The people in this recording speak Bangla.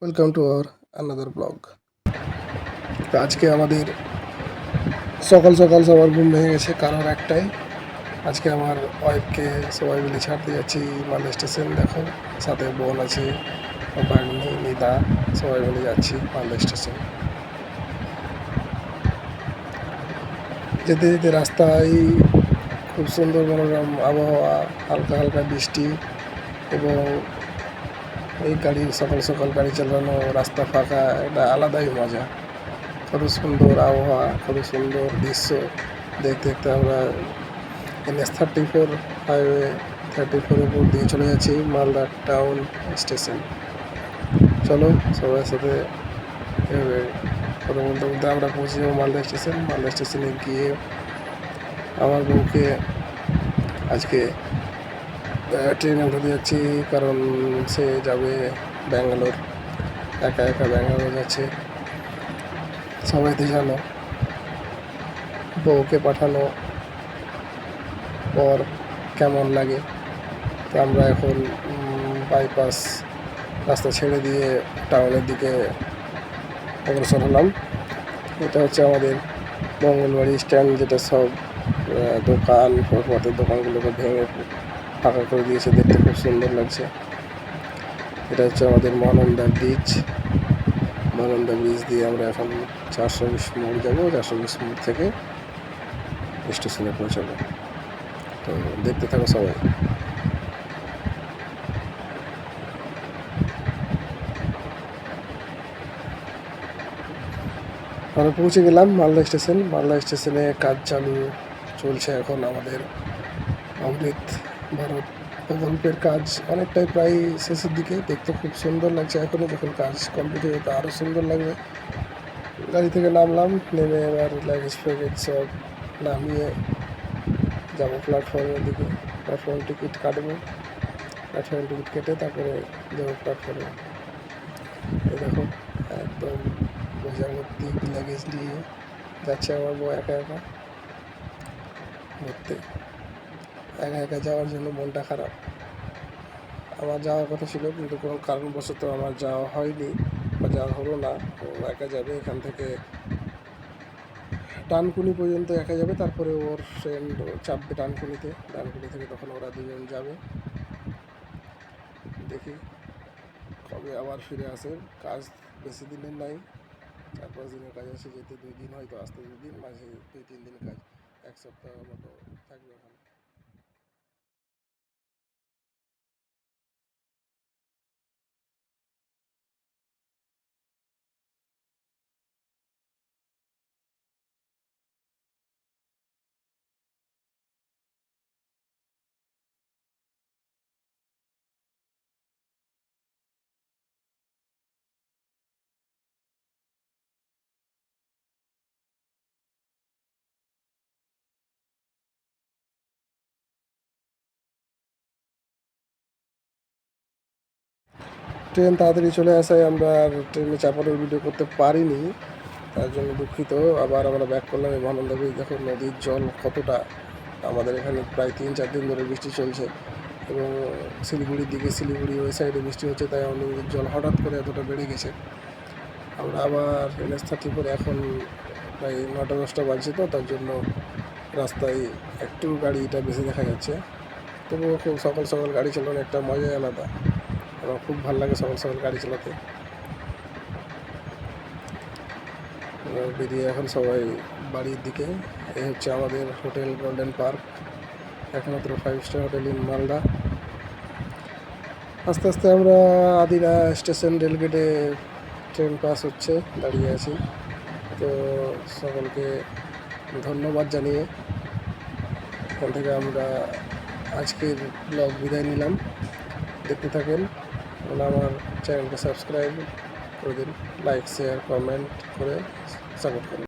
Welcome to our another blog. তো আজকে আমাদের সকাল সকাল সবার ঘুম ভেঙে গেছে, কারণ একটাই, আজকে আমার ওয়াইফকে সবাই মিলে ছাড়তে যাচ্ছি মালদা স্টেশন। দেখো, সাথে বোন আছে, বাগনি, নিদা, সবাই মিলে যাচ্ছি মালদা স্টেশন। যেতে যেতে রাস্তায় খুব সুন্দর মনোরম আবহাওয়া, হালকা হালকা বৃষ্টি, এবং এই গাড়ি সকাল সকাল গাড়ি চালানো, রাস্তা ফাঁকা, একটা আলাদাই মজা। কত সুন্দর আবহাওয়া, কত সুন্দর দৃশ্য দেখতে দেখতে আমরা NH-34 হাইওয়ে 34 উপর দিয়ে চলে যাচ্ছি মালদা টাউন স্টেশন। চলো সবার সাথে এভাবে কথা বলতে বলতে আমরা পৌঁছে যাবো মালদা স্টেশন। মালদা স্টেশনে গিয়ে আমার বউকে আজকে ট্রেনে উঠাতে যাচ্ছি, কারণ সে যাবে ব্যাঙ্গালোর, একা একা ব্যাঙ্গালোর যাচ্ছে। সবাই তো জানো, বউকে পাঠানো পর কেমন লাগে। তো আমরা এখন বাইপাস রাস্তা ছেড়ে দিয়ে টাউনের দিকে অগ্রসর হলাম। এটা হচ্ছে আমাদের মঙ্গলবাড়ি স্ট্যান্ড, যেটা সব দোকান, পথের দোকানগুলোকে ভেঙে ফাঁকা করে দিয়েছে, দেখতে খুব সুন্দর লাগছে। এটা হচ্ছে আমাদের মহানন্দা ব্রিজ। মহানন্দা ব্রিজ দিয়ে আমরা এখন 420 মোড় যাবো, 420 মোড় থেকে স্টেশনে পৌঁছাবো। তো দেখতে থাকো সবাই। আমরা পৌঁছে গেলাম মালদা স্টেশন। মালদা স্টেশনে কাজ চলছে এখন আমাদের অমৃত ভারত প্রকল্পের কাজ অনেকটাই প্রায় শেষের দিকে। দেখতে খুব সুন্দর লাগছে, এখনও যখন কাজ কমপ্লিট হবে তো আরও সুন্দর লাগবে। গাড়ি থেকে নামলাম, নেমে এবার লাগেজ ফ্যাগেজ সব নামিয়ে যাবো প্ল্যাটফর্মের দিকে। প্ল্যাটফর্ম টিকিট কাটবো, প্ল্যাটফর্ম টিকিট কেটে তারপরে যাবো প্ল্যাটফর্মে। এই দেখো, একদম বোঝা ভর্তি লাগেজ নিয়ে যাচ্ছে আমার বউ একা একা ঘুরতে। একা একা যাওয়ার জন্য মনটা খারাপ। আমার যাওয়ার কথা ছিল, কিন্তু কোনো কারণবশত আমার যাওয়া হয়নি বা যাওয়া হলো না। ও একা যাবে এখান থেকে ডানকুনি পর্যন্ত, একা যাবে, তারপরে ওর ফ্রেন্ড চাপবে ডানকুনিতে। ডানকুনি থেকে তখন ওরা দুজন যাবে। দেখি কবে আবার ফিরে আসে। কাজ বেশি দিনের নাই, 4-5 দিনের কাজ আছে, যেতে 2 দিন, হয়তো আসতে 2 দিন, মাঝে 2-3 দিন কাজ, 1 সপ্তাহ মতো থাকবে ওখানে। ট্রেন তাড়াতাড়ি চলে আসায় আমরা আর ট্রেনে চাপানোর ভিডিও করতে পারিনি, তার জন্য দুঃখিত। আবার আমরা ব্যাক করলাম এই মহানন্দা ব্রিজ। দেখো নদীর জল কতটা, আমাদের এখানে প্রায় 3-4 দিন ধরে বৃষ্টি চলছে, এবং শিলিগুড়ির দিকে, শিলিগুড়ি ওই সাইডে বৃষ্টি হচ্ছে, তাই নদীর জল হঠাৎ করে এতটা বেড়ে গেছে। আমরা আবার NH-34 এখন প্রায় 9টা-10টা বাজছে, তো তার জন্য রাস্তায় একটু গাড়িটা বেশি দেখা যাচ্ছে। তবুও খুব সকাল সকাল গাড়ি চালানো একটা মজাই আলাদা। আমার খুব ভালো লাগে সকাল সকাল গাড়ি চালাতে। বেরিয়ে এখন সবাই বাড়ির দিকে। এই হচ্ছে আমাদের হোটেল গোল্ডেন পার্ক, একমাত্র 5 স্টার হোটেল ইন মালদা। আস্তে আস্তে আমরা আদিনা স্টেশন রেলগেটে ট্রেন পাস হচ্ছে, দাঁড়িয়ে আছি। তো সকলকে ধন্যবাদ জানিয়ে এখান থেকে আমরা আজকের ব্লগ বিদায় নিলাম। দেখতে থাকেন, আমার চ্যানেলকে সাবস্ক্রাইব করে দিন, লাইক শেয়ার কমেন্ট করে সাপোর্ট করুন।